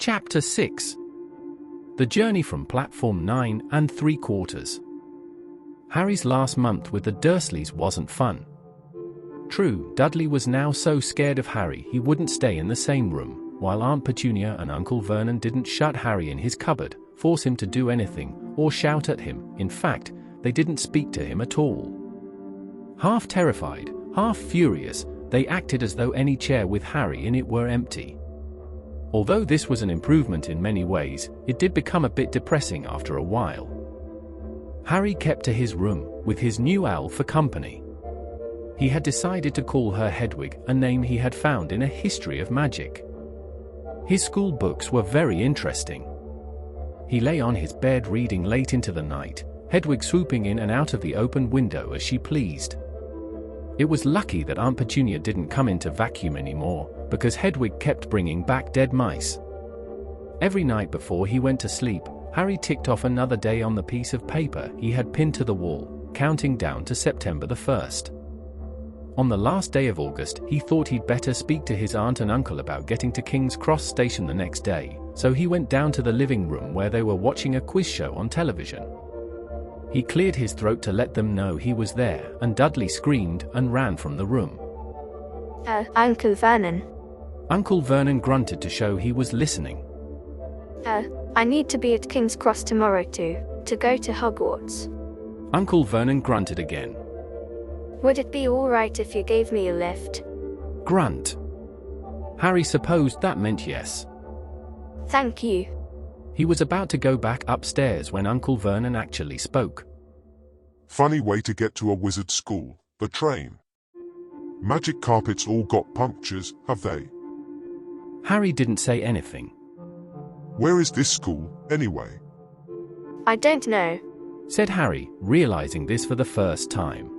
Chapter 6. The journey from platform 9 3/4. Harry's last month with the Dursleys wasn't fun. True, Dudley was now so scared of Harry he wouldn't stay in the same room, while Aunt Petunia and Uncle Vernon didn't shut Harry in his cupboard, force him to do anything, or shout at him. In fact, they didn't speak to him at all. Half terrified, half furious, they acted as though any chair with Harry in it were empty. Although this was an improvement in many ways, it did become a bit depressing after a while. Harry kept to his room, with his new owl for company. He had decided to call her Hedwig, a name he had found in a history of magic. His school books were very interesting. He lay on his bed reading late into the night, Hedwig swooping in and out of the open window as she pleased. It was lucky that Aunt Petunia didn't come in to vacuum anymore, because Hedwig kept bringing back dead mice. Every night before he went to sleep, Harry ticked off another day on the piece of paper he had pinned to the wall, counting down to September the 1st. On the last day of August, he thought he'd better speak to his aunt and uncle about getting to King's Cross Station the next day, so he went down to the living room where they were watching a quiz show on television. He cleared his throat to let them know he was there, and Dudley screamed and ran from the room. Uncle Vernon. Uncle Vernon grunted to show he was listening. I need to be at King's Cross tomorrow to go to Hogwarts. Uncle Vernon grunted again. Would it be alright if you gave me a lift? Grunt. Harry supposed that meant yes. Thank you. He was about to go back upstairs when Uncle Vernon actually spoke. Funny way to get to a wizard school, the train. Magic carpets all got punctures, have they? Harry didn't say anything. Where is this school, anyway? I don't know, said Harry, realizing this for the first time.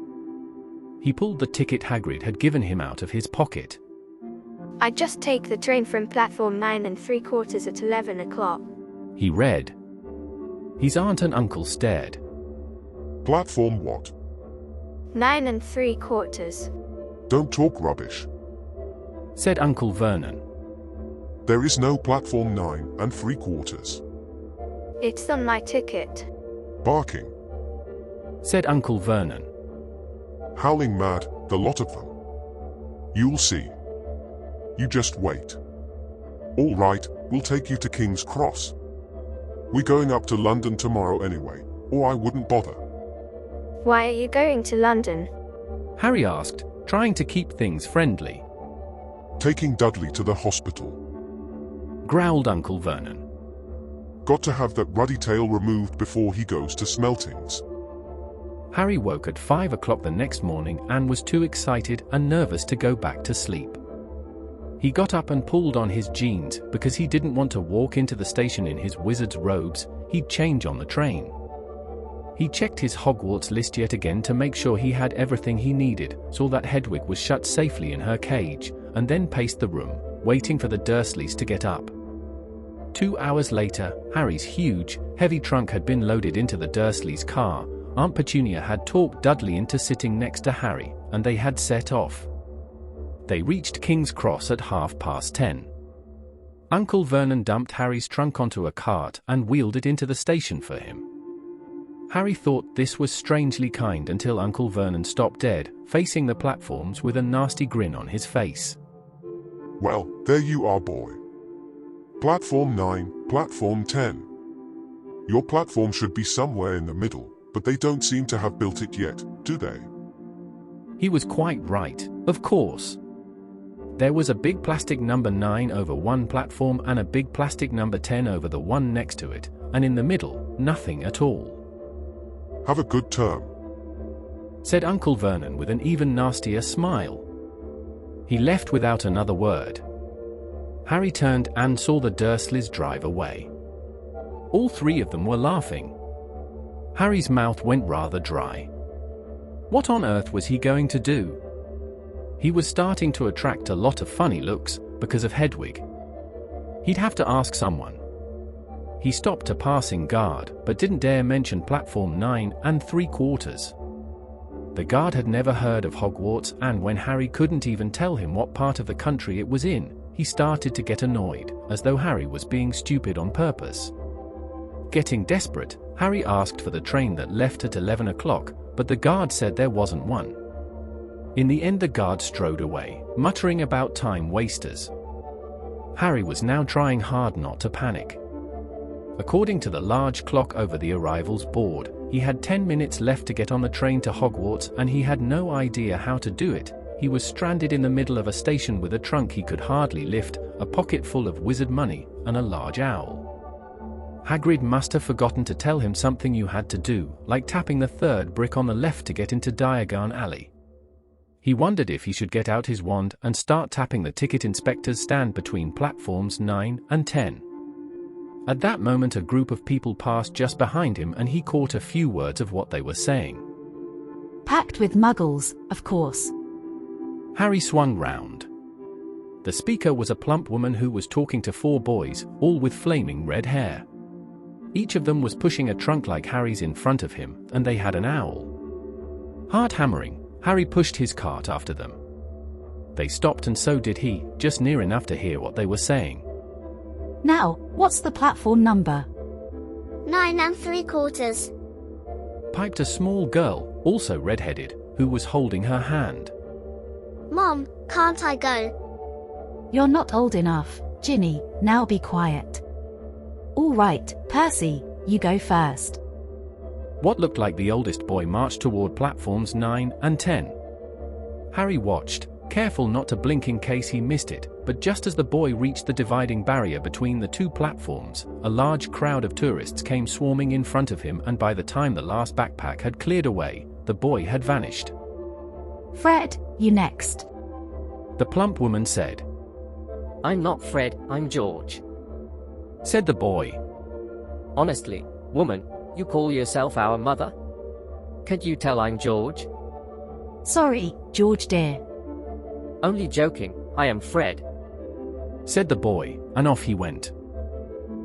He pulled the ticket Hagrid had given him out of his pocket. I just take the train from platform 9 3/4 at 11 o'clock. He read. His aunt and uncle stared. Platform what? 9 3/4. Don't talk rubbish, said Uncle Vernon. There is no platform 9 3/4. It's on my ticket. Barking, said Uncle Vernon. howling mad, the lot of them. You'll see. You just wait. All right, we'll take you to King's Cross. We're going up to London tomorrow anyway, or I wouldn't bother. Why are you going to London? Harry asked, trying to keep things friendly. Taking Dudley to the hospital. Growled Uncle Vernon. Got to have that ruddy tail removed before he goes to Smeltings. Harry woke at 5 o'clock the next morning and was too excited and nervous to go back to sleep. He got up and pulled on his jeans because he didn't want to walk into the station in his wizard's robes. He'd change on the train. He checked his Hogwarts list yet again to make sure he had everything he needed, saw that Hedwig was shut safely in her cage, and then paced the room, waiting for the Dursleys to get up. 2 hours later, Harry's huge, heavy trunk had been loaded into the Dursleys' car. Aunt Petunia had talked Dudley into sitting next to Harry, and they had set off. They reached King's Cross at 10:30. Uncle Vernon dumped Harry's trunk onto a cart and wheeled it into the station for him. Harry thought this was strangely kind until Uncle Vernon stopped dead, facing the platforms with a nasty grin on his face. Well, there you are, boy. Platform 9, platform 10. Your platform should be somewhere in the middle, but they don't seem to have built it yet, do they? He was quite right, of course. There was a big plastic number 9 over one platform and a big plastic number 10 over the one next to it, and in the middle, nothing at all. Have a good term, said Uncle Vernon with an even nastier smile. He left without another word. Harry turned and saw the Dursleys drive away. All three of them were laughing. Harry's mouth went rather dry. What on earth was he going to do? He was starting to attract a lot of funny looks because of Hedwig. He'd have to ask someone. He stopped a passing guard, but didn't dare mention platform 9 3/4. The guard had never heard of Hogwarts, and when Harry couldn't even tell him what part of the country it was in, he started to get annoyed, as though Harry was being stupid on purpose. Getting desperate, Harry asked for the train that left at 11 o'clock, but the guard said there wasn't one. In the end, the guard strode away, muttering about time wasters. Harry was now trying hard not to panic. According to the large clock over the arrivals board, he had 10 minutes left to get on the train to Hogwarts, and he had no idea how to do it. He was stranded in the middle of a station with a trunk he could hardly lift, a pocket full of wizard money, and a large owl. Hagrid must have forgotten to tell him something you had to do, like tapping the third brick on the left to get into Diagon Alley. He wondered if he should get out his wand and start tapping the ticket inspector's stand between platforms 9 and 10. At that moment, a group of people passed just behind him, and he caught a few words of what they were saying. Packed with muggles, of course. Harry swung round. The speaker was a plump woman who was talking to 4 boys, all with flaming red hair. Each of them was pushing a trunk like Harry's in front of him, and they had an owl. Hard hammering, Harry pushed his cart after them. They stopped, and so did he, just near enough to hear what they were saying. Now, what's the platform number? 9 3/4. Piped a small girl, also red-headed, who was holding her hand. Mom, can't I go? You're not old enough, Ginny, now be quiet. All right, Percy, you go first. What looked like the oldest boy marched toward platforms 9 and 10. Harry watched, careful not to blink in case he missed it, but just as the boy reached the dividing barrier between the 2 platforms, a large crowd of tourists came swarming in front of him, and by the time the last backpack had cleared away, the boy had vanished. Fred, you next. The plump woman said. I'm not Fred, I'm George. Said the boy. Honestly, woman, you call yourself our mother? Could you tell I'm George? Sorry, George dear. Only joking, I am Fred. Said the boy, and off he went.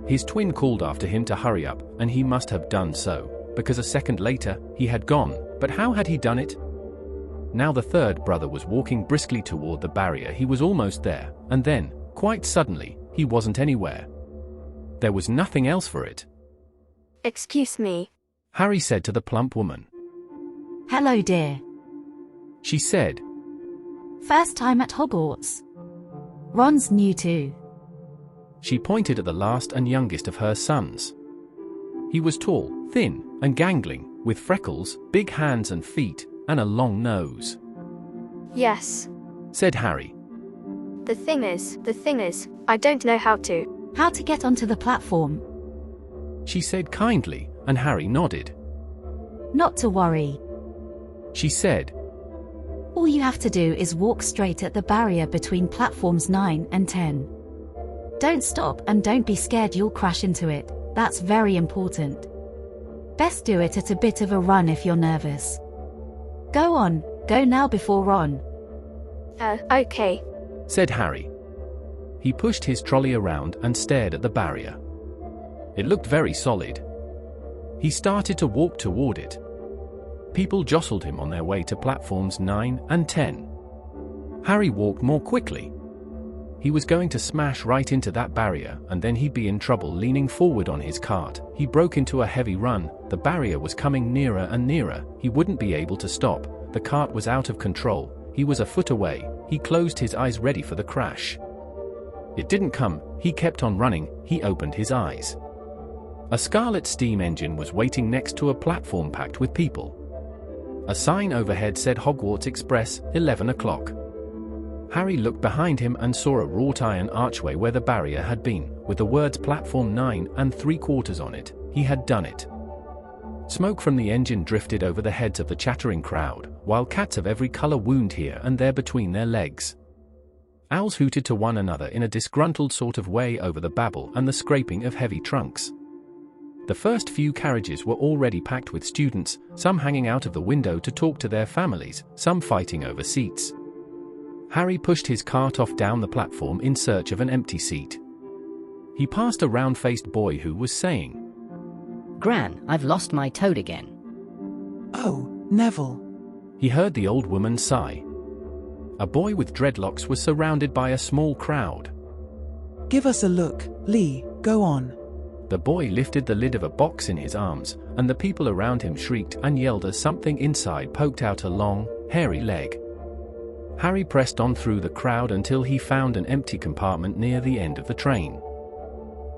His twin called after him to hurry up, and he must have done so, because a second later, he had gone, but how had he done it? Now the third brother was walking briskly toward the barrier. He was almost there, and then, quite suddenly, he wasn't anywhere. There was nothing else for it. Excuse me, Harry said to the plump woman. Hello dear. She said. First time at Hogwarts. Ron's new too. She pointed at the last and youngest of her sons. He was tall, thin, and gangling, with freckles, big hands and feet, and a long nose. Yes. Said Harry. The thing is, I don't know how to. How to get onto the platform? She said kindly, and Harry nodded. Not to worry. She said. All you have to do is walk straight at the barrier between platforms 9 and 10. Don't stop and don't be scared you'll crash into it, that's very important. Best do it at a bit of a run if you're nervous. Go on, go now before Ron. Okay. Said Harry. He pushed his trolley around and stared at the barrier. It looked very solid. He started to walk toward it. People jostled him on their way to platforms 9 and 10. Harry walked more quickly. He was going to smash right into that barrier, and then he'd be in trouble. Leaning forward on his cart, he broke into a heavy run. The barrier was coming nearer and nearer. He wouldn't be able to stop. The cart was out of control. He was a foot away. He closed his eyes ready for the crash. It didn't come. He kept on running. He opened his eyes. A scarlet steam engine was waiting next to a platform packed with people. A sign overhead said Hogwarts Express, 11 o'clock. Harry looked behind him and saw a wrought iron archway where the barrier had been, with the words platform 9 3/4 on it. He had done it. Smoke from the engine drifted over the heads of the chattering crowd, while cats of every color wound here and there between their legs. Owls hooted to one another in a disgruntled sort of way over the babble and the scraping of heavy trunks. The first few carriages were already packed with students, some hanging out of the window to talk to their families, some fighting over seats. Harry pushed his cart off down the platform in search of an empty seat. He passed a round-faced boy who was saying, Gran, I've lost my toad again. Oh, Neville. He heard the old woman sigh. A boy with dreadlocks was surrounded by a small crowd. Give us a look, Lee, go on. The boy lifted the lid of a box in his arms, and the people around him shrieked and yelled as something inside poked out a long, hairy leg. Harry pressed on through the crowd until he found an empty compartment near the end of the train.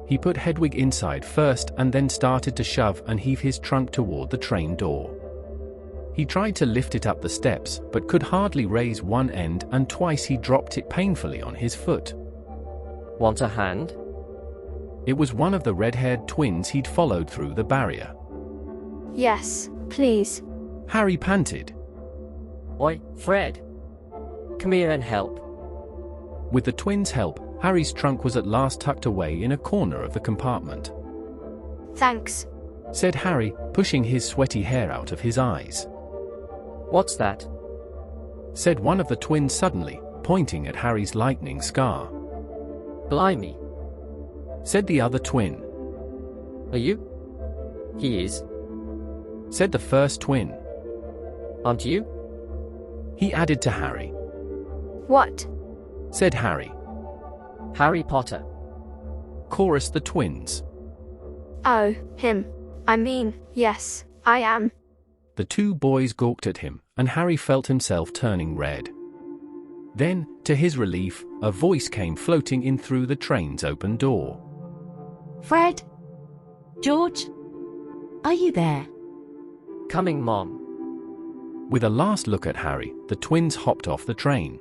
He put Hedwig inside first and then started to shove and heave his trunk toward the train door. He tried to lift it up the steps, but could hardly raise one end, and twice he dropped it painfully on his foot. Want a hand? It was one of the red-haired twins he'd followed through the barrier. Yes, please. Harry panted. Oi, Fred. Come here and help. With the twins' help, Harry's trunk was at last tucked away in a corner of the compartment. Thanks, Said Harry, pushing his sweaty hair out of his eyes. What's that? Said one of the twins suddenly, pointing at Harry's lightning scar. Blimey. Said the other twin. Are you? He is. Said the first twin. Aren't you? He added to Harry. What? Said Harry. Harry Potter. Chorused the twins. Oh, him. I mean, yes, I am. The two boys gawked at him, and Harry felt himself turning red. Then, to his relief, a voice came floating in through the train's open door. Fred? George? Are you there? Coming, Mom. With a last look at Harry, the twins hopped off the train.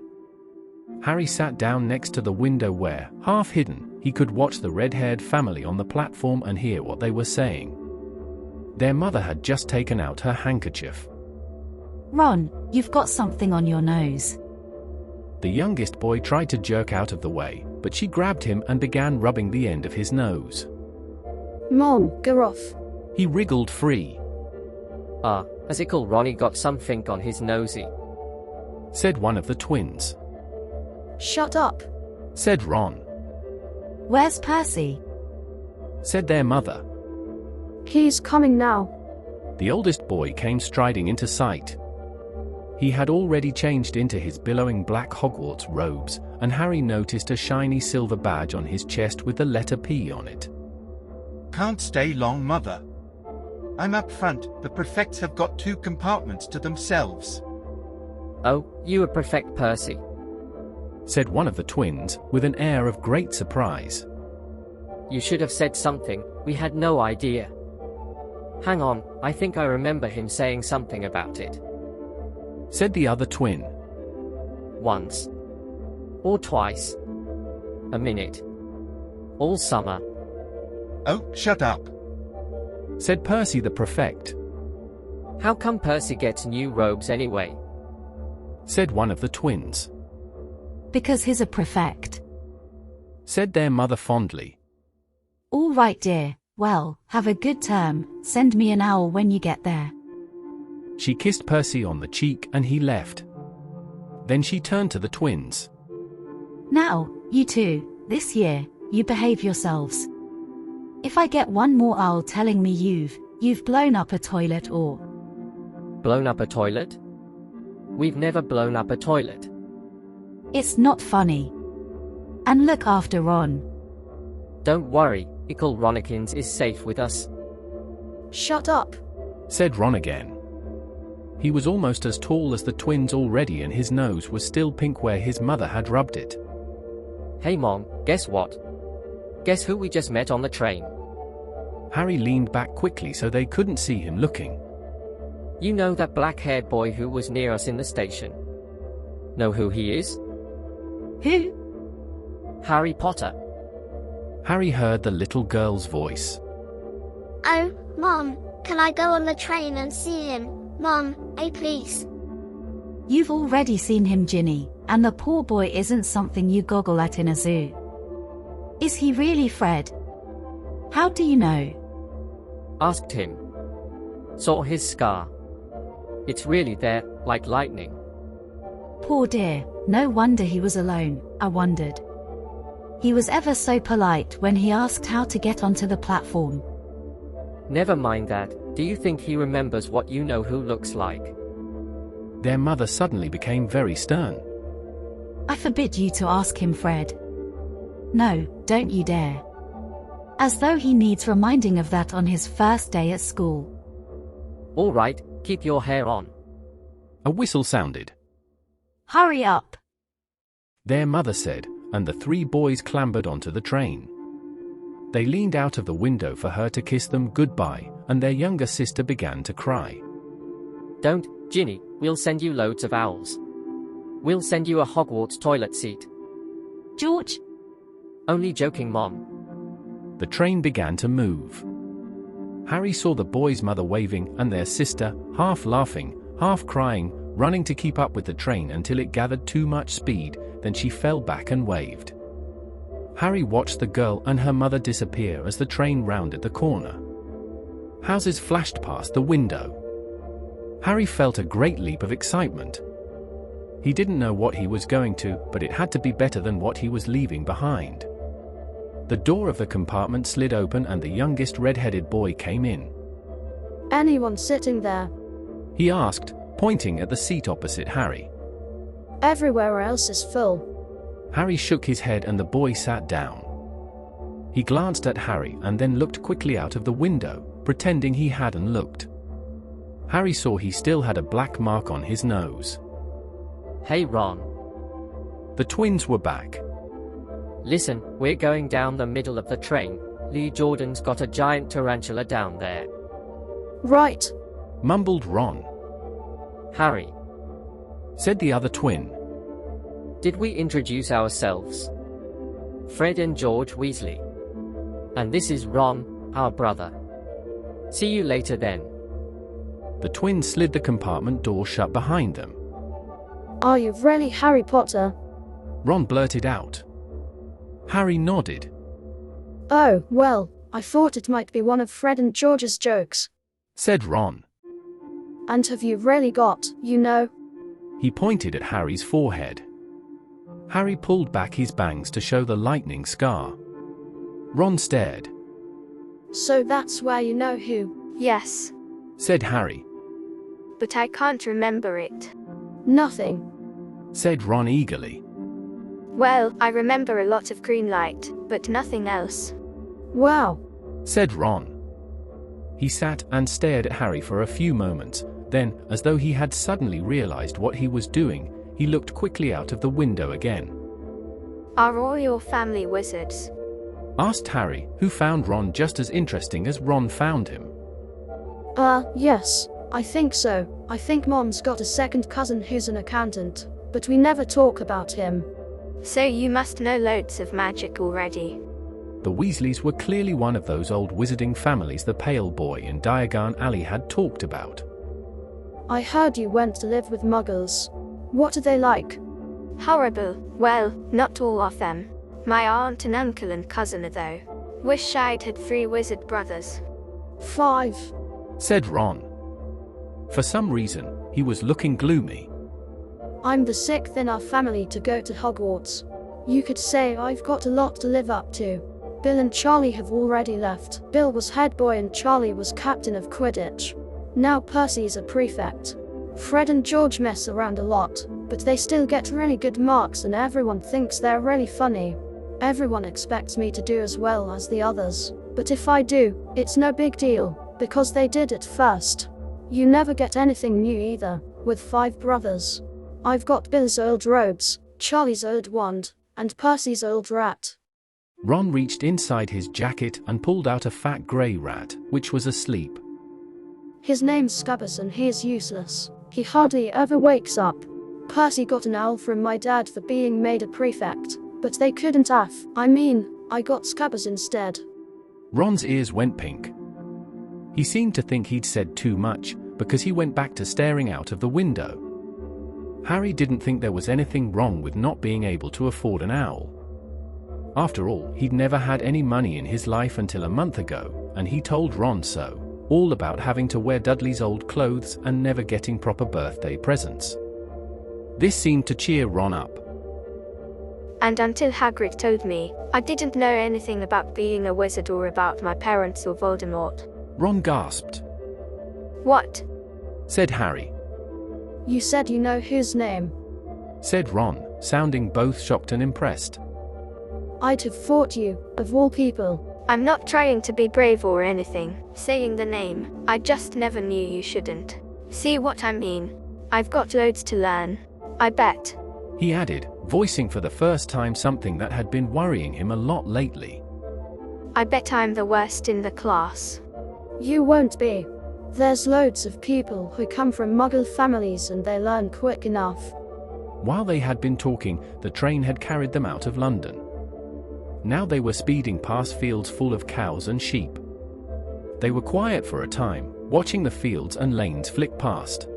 Harry sat down next to the window where, half hidden, he could watch the red-haired family on the platform and hear what they were saying. Their mother had just taken out her handkerchief. Ron, you've got something on your nose. The youngest boy tried to jerk out of the way, but she grabbed him and began rubbing the end of his nose. Mom, go off. He wriggled free. Has Ickle Ronnie got something on his nosy? Said one of the twins. Shut up. Said Ron. Where's Percy? Said their mother. He's coming now. The oldest boy came striding into sight. He had already changed into his billowing black Hogwarts robes, and Harry noticed a shiny silver badge on his chest with the letter P on it. Can't stay long, Mother. I'm up front. The prefects have got 2 compartments to themselves. Oh, you a prefect, Percy. Said one of the twins, with an air of great surprise. You should have said something, we had no idea. Hang on, I think I remember him saying something about it. Said the other twin. Once. Or twice. A minute. All summer. Oh, shut up. Said Percy the prefect. How come Percy gets new robes anyway? Said one of the twins. Because he's a prefect. Said their mother fondly. All right, dear. Well, have a good term. Send me an owl when you get there. She kissed Percy on the cheek and he left. Then she turned to the twins. Now, you two, this year, you behave yourselves. If I get one more owl telling me you've blown up a toilet or... Blown up a toilet? We've never blown up a toilet. It's not funny. And look after Ron. Don't worry, Ickle Ronikins is safe with us. Shut up. Said Ron again. He was almost as tall as the twins already and his nose was still pink where his mother had rubbed it. Hey Mom, guess what? Guess who we just met on the train? Harry leaned back quickly so they couldn't see him looking. You know that black-haired boy who was near us in the station? Know who he is? Who? Harry Potter. Harry heard the little girl's voice. Oh, Mom, can I go on the train and see him? Mom, please. You've already seen him, Ginny, and the poor boy isn't something you goggle at in a zoo. Is he really Fred? How do you know? Asked him. Saw his scar. It's really there, like lightning. Poor dear, no wonder he was alone, I wondered. He was ever so polite when he asked how to get onto the platform. Never mind that, do you think he remembers what you know who looks like? Their mother suddenly became very stern. I forbid you to ask him, Fred. No, don't you dare. As though he needs reminding of that on his first day at school. All right, keep your hair on. A whistle sounded. Hurry up. Their mother said, and the three boys clambered onto the train. They leaned out of the window for her to kiss them goodbye, and their younger sister began to cry. Don't, Ginny, we'll send you loads of owls. We'll send you a Hogwarts toilet seat. George? Only joking, Mom. The train began to move. Harry saw the boy's mother waving and their sister, half laughing, half crying, running to keep up with the train until it gathered too much speed, then she fell back and waved. Harry watched the girl and her mother disappear as the train rounded the corner. Houses flashed past the window. Harry felt a great leap of excitement. He didn't know what he was going to, but it had to be better than what he was leaving behind. The door of the compartment slid open and the youngest red-headed boy came in. Anyone sitting there? He asked, pointing at the seat opposite Harry. Everywhere else is full. Harry shook his head and the boy sat down. He glanced at Harry and then looked quickly out of the window, pretending he hadn't looked. Harry saw he still had a black mark on his nose. Hey, Ron. The twins were back. Listen, we're going down the middle of the train. Lee Jordan's got a giant tarantula down there. Right, Mumbled Ron. Harry, Said the other twin. did we introduce ourselves? Fred and George Weasley. And this is Ron, our brother. See you later then. The twins slid the compartment door shut behind them. are you really Harry Potter? Ron blurted out. Harry nodded. Oh, well, I thought it might be one of Fred and George's jokes. Said Ron. And have you really got, you know? He pointed at Harry's forehead. Harry pulled back his bangs to show the lightning scar. Ron stared. So that's where you know who? Yes, Said Harry. but I can't remember it. Nothing. Said Ron eagerly. Well, I remember a lot of green light, but nothing else. Wow. Said Ron. He sat and stared at Harry for a few moments, then, as though he had suddenly realized what he was doing, he looked quickly out of the window again. Are all your family wizards? Asked Harry, who found Ron just as interesting as Ron found him. Yes, I think so. I think Mom's got a second cousin who's an accountant, but we never talk about him. So you must know loads of magic already. The Weasleys were clearly one of those old wizarding families the pale boy in Diagon Alley had talked about. I heard you went to live with muggles. What are they like? Horrible. Well, not all of them. My aunt and uncle and cousin are though. Wish I'd had 3 wizard brothers. 5. Said Ron. For some reason, he was looking gloomy. I'm the 6th in our family to go to Hogwarts. You could say I've got a lot to live up to. Bill and Charlie have already left. Bill was head boy and Charlie was captain of Quidditch. Now Percy's a prefect. Fred and George mess around a lot, but they still get really good marks and everyone thinks they're really funny. Everyone expects me to do as well as the others, but if I do, it's no big deal, because they did it first. You never get anything new either, with 5 brothers. I've got Bill's old robes, Charlie's old wand, and Percy's old rat. Ron reached inside his jacket and pulled out a fat grey rat, which was asleep. His name's Scabbers and he is useless. He hardly ever wakes up. Percy got an owl from my dad for being made a prefect, but they couldn't have. I got Scabbers instead. Ron's ears went pink. He seemed to think he'd said too much, because he went back to staring out of the window. Harry didn't think there was anything wrong with not being able to afford an owl. After all, he'd never had any money in his life until a month ago, and he told Ron so, all about having to wear Dudley's old clothes and never getting proper birthday presents. This seemed to cheer Ron up. And until Hagrid told me, I didn't know anything about being a wizard or about my parents or Voldemort. Ron gasped. What? Said Harry. You said you know whose name? Said Ron, sounding both shocked and impressed. I'd have fought you, of all people. I'm not trying to be brave or anything. Saying the name, I just never knew you shouldn't. See what I mean? I've got loads to learn. I bet. He added, voicing for the first time something that had been worrying him a lot lately. I bet I'm the worst in the class. You won't be. There's loads of people who come from Muggle families and they learn quick enough. While they had been talking, the train had carried them out of London. Now they were speeding past fields full of cows and sheep. They were quiet for a time, watching the fields and lanes flick past.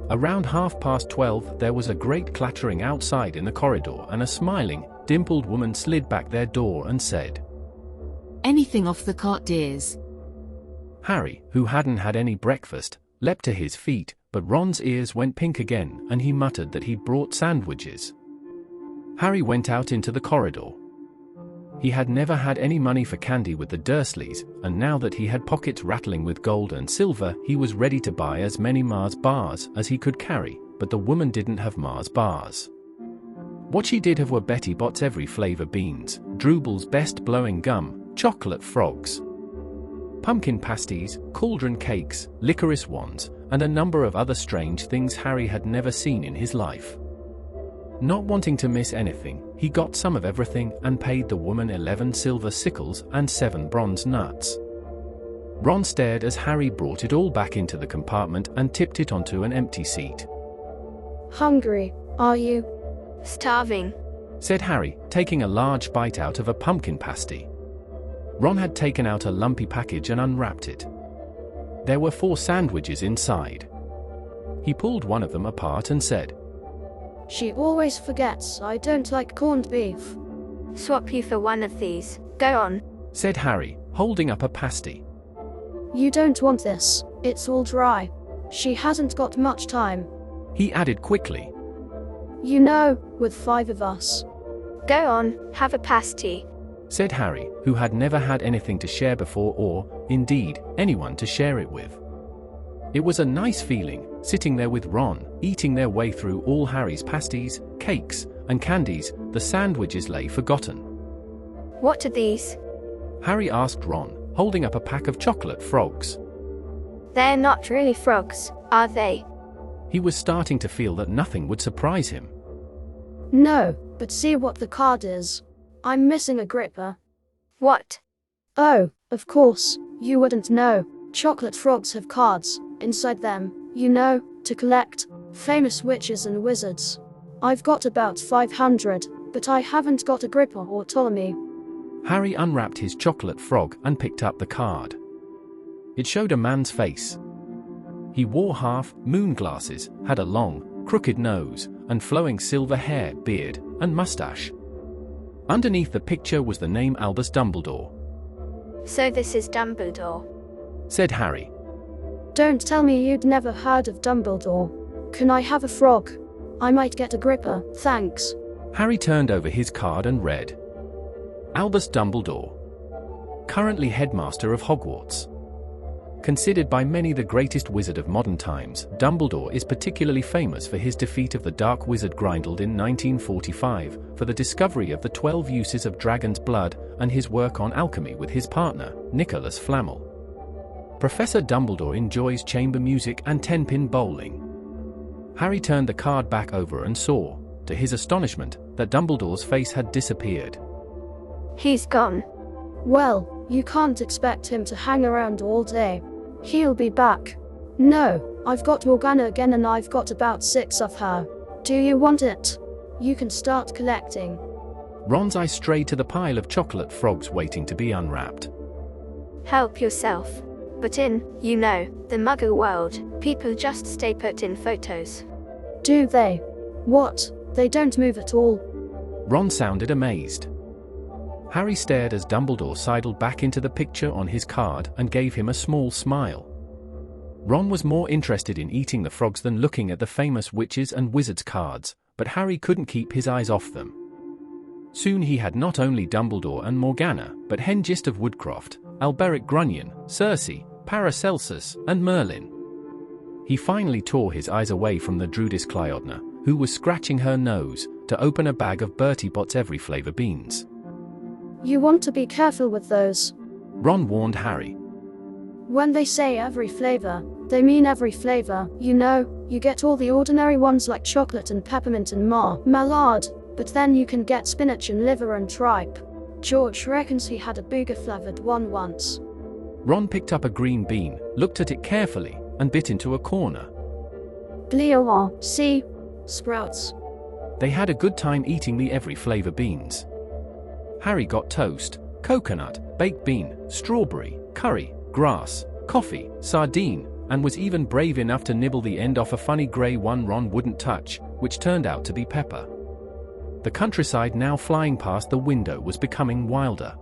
Around 12:30, there was a great clattering outside in the corridor, and a smiling, dimpled woman slid back their door and said, Anything off the cart, dears? Harry, who hadn't had any breakfast, leapt to his feet, but Ron's ears went pink again and he muttered that he'd brought sandwiches. Harry went out into the corridor. He had never had any money for candy with the Dursleys, and now that he had pockets rattling with gold and silver, he was ready to buy as many Mars bars as he could carry, but the woman didn't have Mars bars. What she did have were Betty Bott's every flavor beans, Drooble's best blowing gum, chocolate frogs, pumpkin pasties, cauldron cakes, licorice wands, and a number of other strange things Harry had never seen in his life. Not wanting to miss anything, he got some of everything and paid the woman 11 silver sickles and 7 bronze nuts. Ron stared as Harry brought it all back into the compartment and tipped it onto an empty seat. Hungry, are you? Starving, said Harry, taking a large bite out of a pumpkin pasty. Ron had taken out a lumpy package and unwrapped it. There were 4 sandwiches inside. He pulled one of them apart and said, She always forgets I don't like corned beef. Swap you for one of these. Go on, said Harry, holding up a pasty. You don't want this, it's all dry. She hasn't got much time. He added quickly. You know, with 5 of us. Go on, have a pasty, said Harry, who had never had anything to share before or, indeed, anyone to share it with. It was a nice feeling, sitting there with Ron, eating their way through all Harry's pasties, cakes, and candies. The sandwiches lay forgotten. What are these? Harry asked Ron, holding up a pack of chocolate frogs. They're not really frogs, are they? He was starting to feel that nothing would surprise him. No, but see what the card is. I'm missing a gripper. What? Oh, of course, you wouldn't know. Chocolate frogs have cards inside them, you know, to collect famous witches and wizards. I've got about 500, but I haven't got a gripper or Ptolemy. Harry unwrapped his chocolate frog and picked up the card. It showed a man's face. He wore half-moon glasses, had a long, crooked nose, and flowing silver hair, beard, and mustache. Underneath the picture was the name Albus Dumbledore. So this is Dumbledore, said Harry. Don't tell me you'd never heard of Dumbledore. Can I have a frog? I might get a gripper, thanks. Harry turned over his card and read. Albus Dumbledore. Currently headmaster of Hogwarts. Considered by many the greatest wizard of modern times, Dumbledore is particularly famous for his defeat of the Dark Wizard Grindel in 1945, for the discovery of the 12 uses of dragon's blood, and his work on alchemy with his partner, Nicholas Flamel. Professor Dumbledore enjoys chamber music and 10-pin bowling. Harry turned the card back over and saw, to his astonishment, that Dumbledore's face had disappeared. He's gone. Well, you can't expect him to hang around all day. He'll be back. No, I've got Morgana again and I've got about 6 of her. Do you want it? You can start collecting. Ron's eye strayed to the pile of chocolate frogs waiting to be unwrapped. Help yourself. But in, you know, the Muggle world, people just stay put in photos. Do they? What? They don't move at all? Ron sounded amazed. Harry stared as Dumbledore sidled back into the picture on his card and gave him a small smile. Ron was more interested in eating the frogs than looking at the famous witches and wizards cards, but Harry couldn't keep his eyes off them. Soon he had not only Dumbledore and Morgana, but Hengist of Woodcroft, Alberic Grunion, Cersei, Paracelsus, and Merlin. He finally tore his eyes away from the Druidess Cleodna, who was scratching her nose, to open a bag of Bertie Bott's every flavor beans. You want to be careful with those. Ron warned Harry. When they say every flavor, they mean every flavor. You know, you get all the ordinary ones like chocolate and peppermint and mallard, but then you can get spinach and liver and tripe. George reckons he had a booger-flavored one once. Ron picked up a green bean, looked at it carefully, and bit into a corner. See? Sprouts. They had a good time eating the every flavor beans. Harry got toast, coconut, baked bean, strawberry, curry, grass, coffee, sardine, and was even brave enough to nibble the end off a funny grey one Ron wouldn't touch, which turned out to be pepper. The countryside now flying past the window was becoming wilder.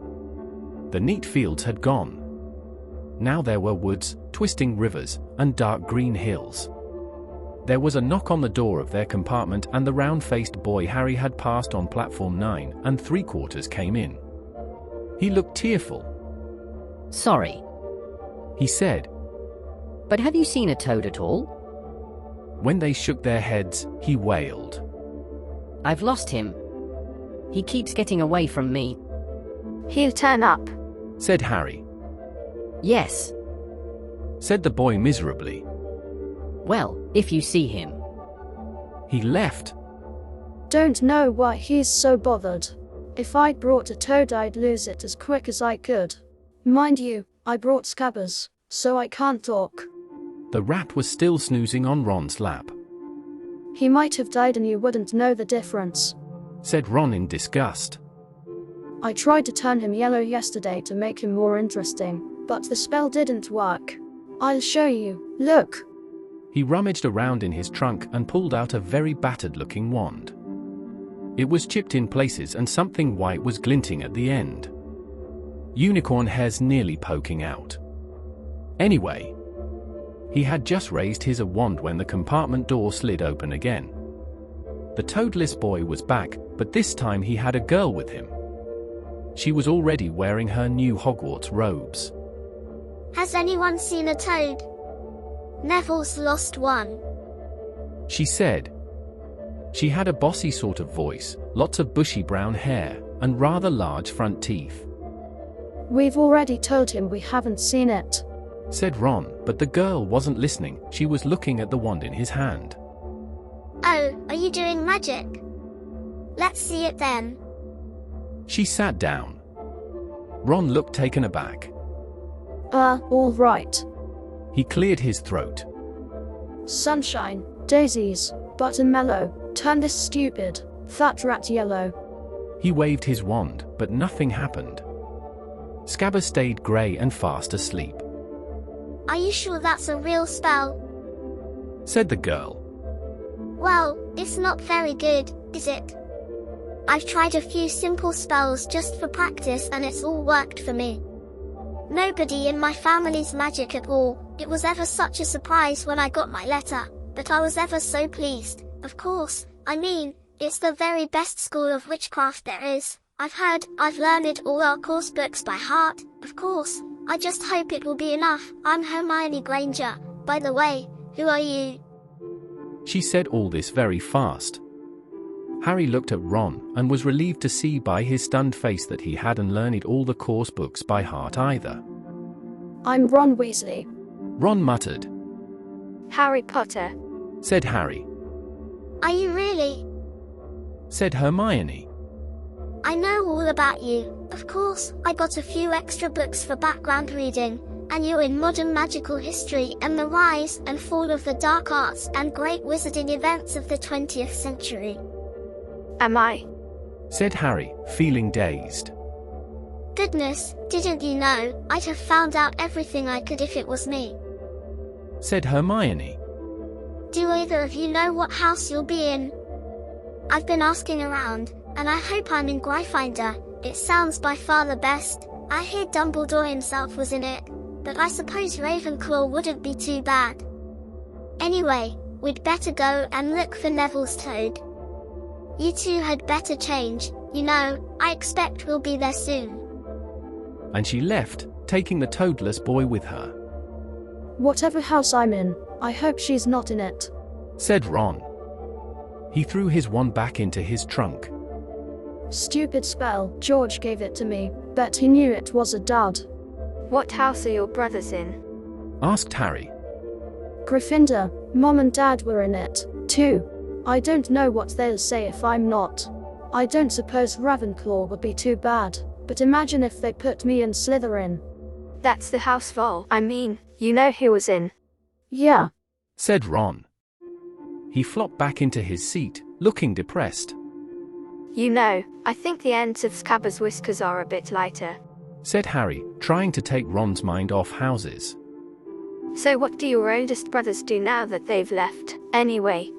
The neat fields had gone. Now there were woods, twisting rivers, and dark green hills. There was a knock on the door of their compartment and the round-faced boy Harry had passed on platform 9 3/4 came in. He looked tearful. Sorry, He said. but have you seen a toad at all? When they shook their heads, he wailed. I've lost him. He keeps getting away from me. He'll turn up, Said Harry. Yes. Said the boy miserably. Well, if you see him. He left. Don't know why he's so bothered. If I'd brought a toad, I'd lose it as quick as I could. Mind you, I brought Scabbers, so I can't talk. The rat was still snoozing on Ron's lap. He might have died and you wouldn't know the difference. Said Ron in disgust. I tried to turn him yellow yesterday to make him more interesting, but the spell didn't work. I'll show you. Look. He rummaged around in his trunk and pulled out a very battered-looking wand. It was chipped in places and something white was glinting at the end. Unicorn hairs nearly poking out. Anyway, he had just raised his wand when the compartment door slid open again. The toadless boy was back, but this time he had a girl with him. She was already wearing her new Hogwarts robes. Has anyone seen a toad? Neville's lost one. She said. She had a bossy sort of voice, lots of bushy brown hair, and rather large front teeth. We've already told him we haven't seen it, Said Ron, but the girl wasn't listening. She was looking at the wand in his hand. Oh, are you doing magic? Let's see it then. She sat down. Ron looked taken aback. All right. He cleared his throat. Sunshine, daisies, buttermellow, turn this stupid, fat rat yellow. He waved his wand, but nothing happened. Scabbers stayed grey and fast asleep. Are you sure that's a real spell? Said the girl. Well, it's not very good, is it? I've tried a few simple spells just for practice and it's all worked for me. Nobody in my family's magic at all. It was ever such a surprise when I got my letter, but I was ever so pleased. Of course, I mean, it's the very best school of witchcraft there is. I've learned all our course books by heart. Of course, I just hope it will be enough. I'm Hermione Granger. By the way, who are you? She said all this very fast. Harry looked at Ron and was relieved to see by his stunned face that he hadn't learned all the course books by heart either. I'm Ron Weasley. Ron muttered. Harry Potter. Said Harry. Are you really? Said Hermione. I know all about you. Of course, I got a few extra books for background reading, and you're in modern magical history and the rise and fall of the dark arts and great wizarding events of the 20th century. Am I? Said Harry, feeling dazed. Goodness, didn't you know? I'd have found out everything I could if it was me. Said Hermione. Do either of you know what house you'll be in? I've been asking around, and I hope I'm in Gryffindor. It sounds by far the best. I hear Dumbledore himself was in it, but I suppose Ravenclaw wouldn't be too bad. Anyway, we'd better go and look for Neville's toad. You two had better change, you know, I expect we'll be there soon. And she left, taking the toadless boy with her. Whatever house I'm in, I hope she's not in it. Said Ron. He threw his wand back into his trunk. Stupid spell, George gave it to me, bet he knew it was a dud. What house are your brothers in? Asked Harry. Gryffindor, Mom and Dad were in it, too. I don't know what they'll say if I'm not. I don't suppose Ravenclaw would be too bad, but imagine if they put me in Slytherin. That's the house Vol. I mean, you know who was in. Yeah, Said Ron. He flopped back into his seat, looking depressed. You know, I think the ends of Scabbers' whiskers are a bit lighter. Said Harry, trying to take Ron's mind off houses. So what do your oldest brothers do now that they've left, anyway?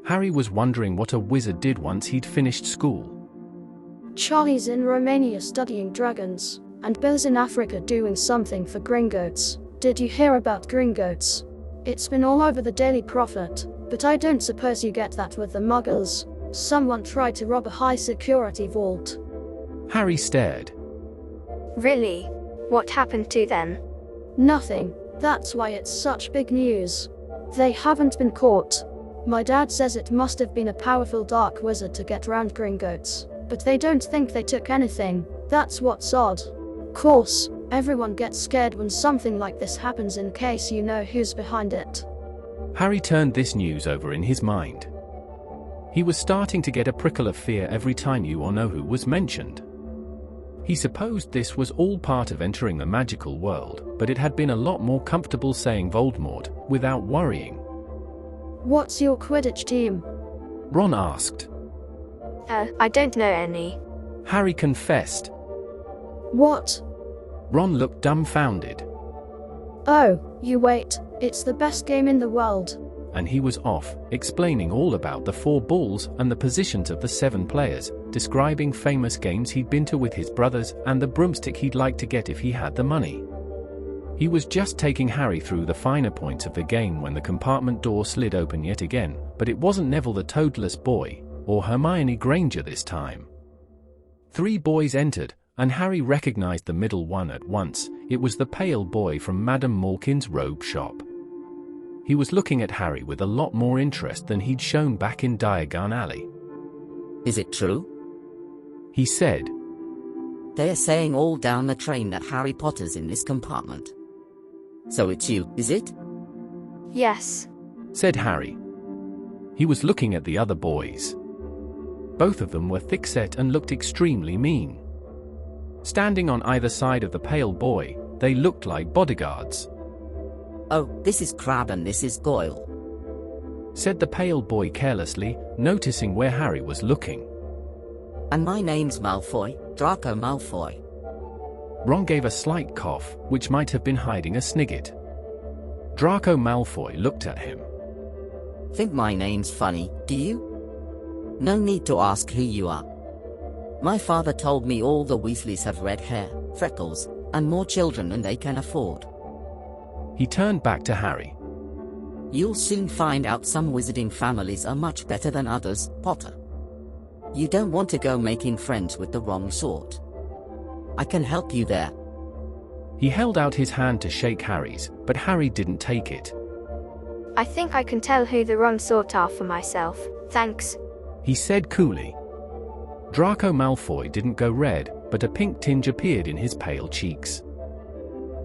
Harry was wondering what a wizard did once he'd finished school. Charlie's in Romania studying dragons, and Bill's in Africa doing something for Gringotts. Did you hear about Gringotts? It's been all over the Daily Prophet, but I don't suppose you get that with the Muggles. Someone tried to rob a high-security vault. Harry stared. Really? What happened to them? Nothing. That's why it's such big news. They haven't been caught. My dad says it must have been a powerful dark wizard to get round Gringotts, but they don't think they took anything. That's what's odd. Course, everyone gets scared when something like this happens in case you know who's behind it. Harry turned this news over in his mind. He was starting to get a prickle of fear every time you or know who was mentioned. He supposed this was all part of entering the magical world, but it had been a lot more comfortable saying Voldemort, without worrying. What's your Quidditch team? Ron asked. I don't know any. Harry confessed. What? Ron looked dumbfounded. Oh, you wait, it's the best game in the world. And he was off, explaining all about the 4 balls and the positions of the 7 players, describing famous games he'd been to with his brothers and the broomstick he'd like to get if he had the money. He was just taking Harry through the finer points of the game when the compartment door slid open yet again, but it wasn't Neville the Toadless Boy, or Hermione Granger this time. 3 boys entered, and Harry recognized the middle one at once. It was the pale boy from Madame Malkin's robe shop. He was looking at Harry with a lot more interest than he'd shown back in Diagon Alley. Is it true? He said. They're saying all down the train that Harry Potter's in this compartment. So it's you, is it? Yes. Said Harry. He was looking at the other boys. Both of them were thick-set and looked extremely mean. Standing on either side of the pale boy, they looked like bodyguards. Oh, this is Crabbe and this is Goyle. Said the pale boy carelessly, noticing where Harry was looking. And my name's Malfoy, Draco Malfoy. Ron gave a slight cough, which might have been hiding a snigget. Draco Malfoy looked at him. Think my name's funny, do you? No need to ask who you are. My father told me all the Weasleys have red hair, freckles, and more children than they can afford. He turned back to Harry. You'll soon find out some wizarding families are much better than others, Potter. You don't want to go making friends with the wrong sort. I can help you there. He held out his hand to shake Harry's, but Harry didn't take it. I think I can tell who the wrong sort are for myself, thanks. He said coolly. Draco Malfoy didn't go red, but a pink tinge appeared in his pale cheeks.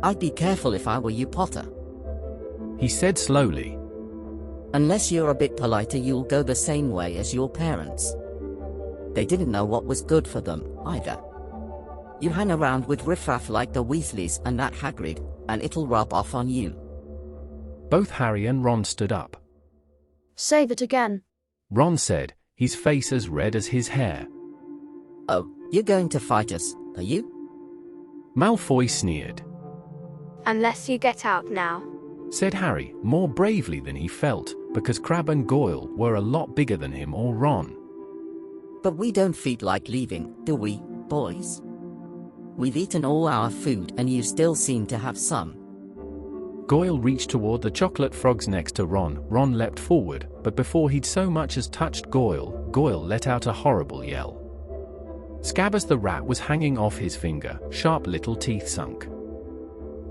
I'd be careful if I were you, Potter. He said slowly. Unless you're a bit politer, you'll go the same way as your parents. They didn't know what was good for them, either. You hang around with riffraff like the Weasleys and that Hagrid, and it'll rub off on you. Both Harry and Ron stood up. Say that again. Ron said, his face as red as his hair. Oh, you're going to fight us, are you? Malfoy sneered. Unless you get out now. Said Harry, more bravely than he felt, because Crabbe and Goyle were a lot bigger than him or Ron. But we don't feel like leaving, do we, boys? We've eaten all our food and you still seem to have some. Goyle reached toward the chocolate frogs next to Ron. Ron leapt forward, but before he'd so much as touched Goyle, Goyle let out a horrible yell. Scabbers the rat was hanging off his finger, sharp little teeth sunk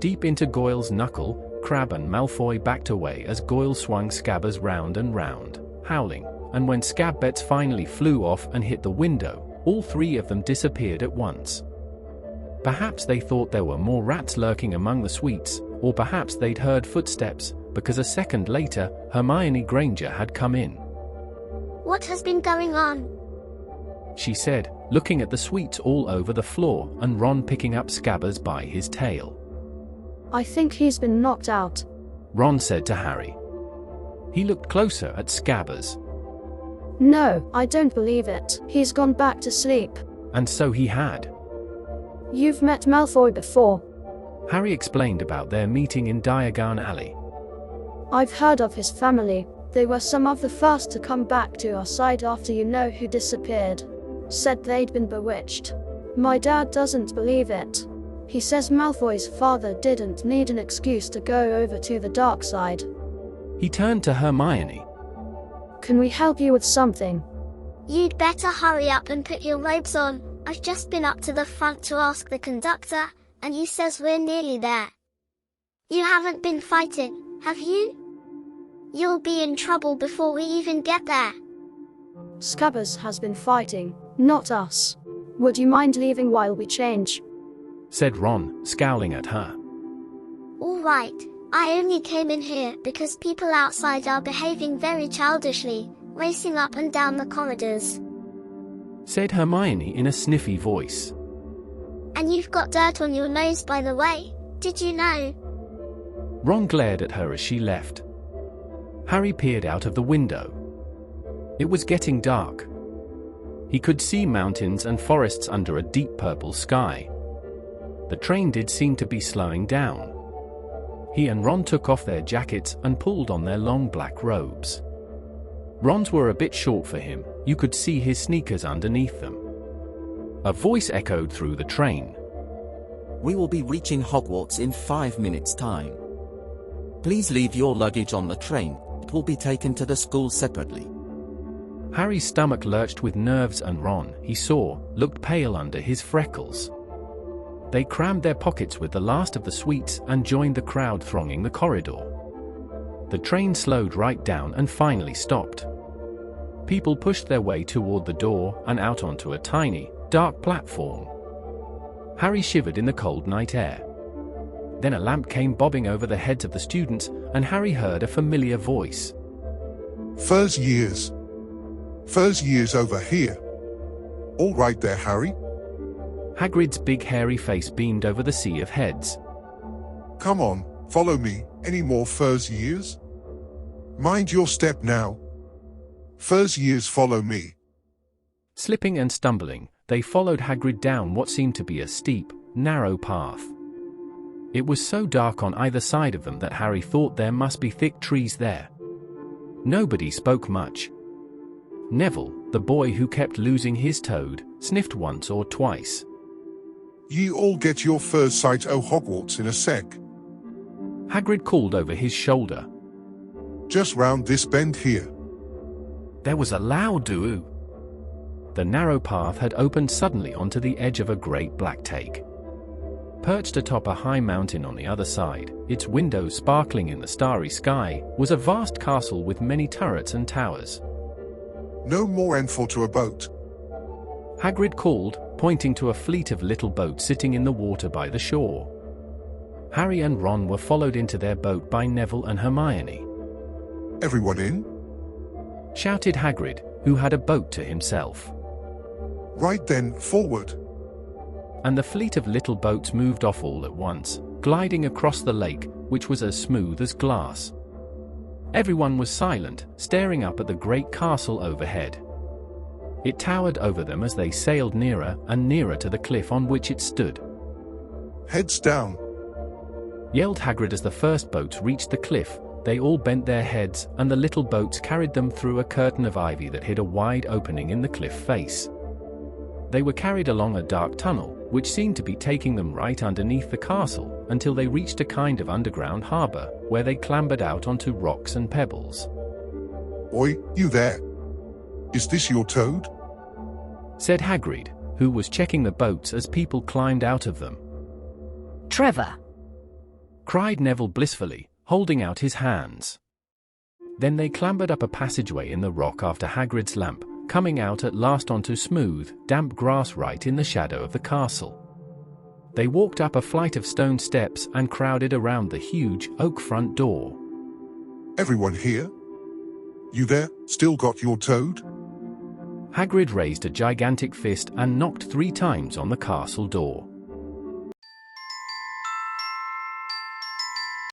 deep into Goyle's knuckle. Crabbe and Malfoy backed away as Goyle swung Scabbers round and round, howling, and when Scabbets finally flew off and hit the window, all three of them disappeared at once. Perhaps they thought there were more rats lurking among the sweets, or perhaps they'd heard footsteps, because a second later, Hermione Granger had come in. What has been going on? She said, looking at the sweets all over the floor and Ron picking up Scabbers by his tail. I think he's been knocked out, Ron said to Harry. He looked closer at Scabbers. No, I don't believe it. He's gone back to sleep. And so he had. You've met Malfoy before. Harry explained about their meeting in Diagon Alley. I've heard of his family. They were some of the first to come back to our side after you know who disappeared. Said they'd been bewitched. My dad doesn't believe it. He says Malfoy's father didn't need an excuse to go over to the dark side. He turned to Hermione. Can we help you with something? You'd better hurry up and put your robes on. I've just been up to the front to ask the conductor, and he says we're nearly there. You haven't been fighting, have you? You'll be in trouble before we even get there. Scabbers has been fighting, not us. Would you mind leaving while we change? Said Ron, scowling at her. All right, I only came in here because people outside are behaving very childishly, racing up and down the corridors. Said Hermione in a sniffy voice. And you've got dirt on your nose, by the way, did you know? Ron glared at her as she left. Harry peered out of the window. It was getting dark. He could see mountains and forests under a deep purple sky. The train did seem to be slowing down. He and Ron took off their jackets and pulled on their long black robes. Ron's were a bit short for him, you could see his sneakers underneath them. A voice echoed through the train. We will be reaching Hogwarts in 5 minutes' time. Please leave your luggage on the train, it will be taken to the school separately. Harry's stomach lurched with nerves and Ron, he saw, looked pale under his freckles. They crammed their pockets with the last of the sweets and joined the crowd thronging the corridor. The train slowed right down and finally stopped. People pushed their way toward the door and out onto a tiny, dark platform. Harry shivered in the cold night air. Then a lamp came bobbing over the heads of the students, and Harry heard a familiar voice. First years. First years over here. All right there, Harry. Hagrid's big hairy face beamed over the sea of heads. Come on, follow me. Any more first years? Mind your step now. First years, follow me. Slipping and stumbling, they followed Hagrid down what seemed to be a steep, narrow path. It was so dark on either side of them that Harry thought there must be thick trees there. Nobody spoke much. Neville, the boy who kept losing his toad, sniffed once or twice. Ye all get your first sight o' Hogwarts in a sec. Hagrid called over his shoulder. Just round this bend here. There was a loud doo-oo. The narrow path had opened suddenly onto the edge of a great black take. Perched atop a high mountain on the other side, its windows sparkling in the starry sky, was a vast castle with many turrets and towers. No more enful to a boat. Hagrid called, pointing to a fleet of little boats sitting in the water by the shore. Harry and Ron were followed into their boat by Neville and Hermione. Everyone in? Shouted Hagrid, who had a boat to himself. Right then, forward. And the fleet of little boats moved off all at once, gliding across the lake, which was as smooth as glass. Everyone was silent, staring up at the great castle overhead. It towered over them as they sailed nearer and nearer to the cliff on which it stood. Heads down, yelled Hagrid as the first boats reached the cliff. They all bent their heads, and the little boats carried them through a curtain of ivy that hid a wide opening in the cliff face. They were carried along a dark tunnel, which seemed to be taking them right underneath the castle, until they reached a kind of underground harbor, where they clambered out onto rocks and pebbles. Oi, you there? Is this your toad? Said Hagrid, who was checking the boats as people climbed out of them. Trevor! Cried Neville blissfully, holding out his hands. Then they clambered up a passageway in the rock after Hagrid's lamp, coming out at last onto smooth, damp grass right in the shadow of the castle. They walked up a flight of stone steps and crowded around the huge, oak front door. Everyone here? You there, still got your toad? Hagrid raised a gigantic fist and knocked 3 times on the castle door.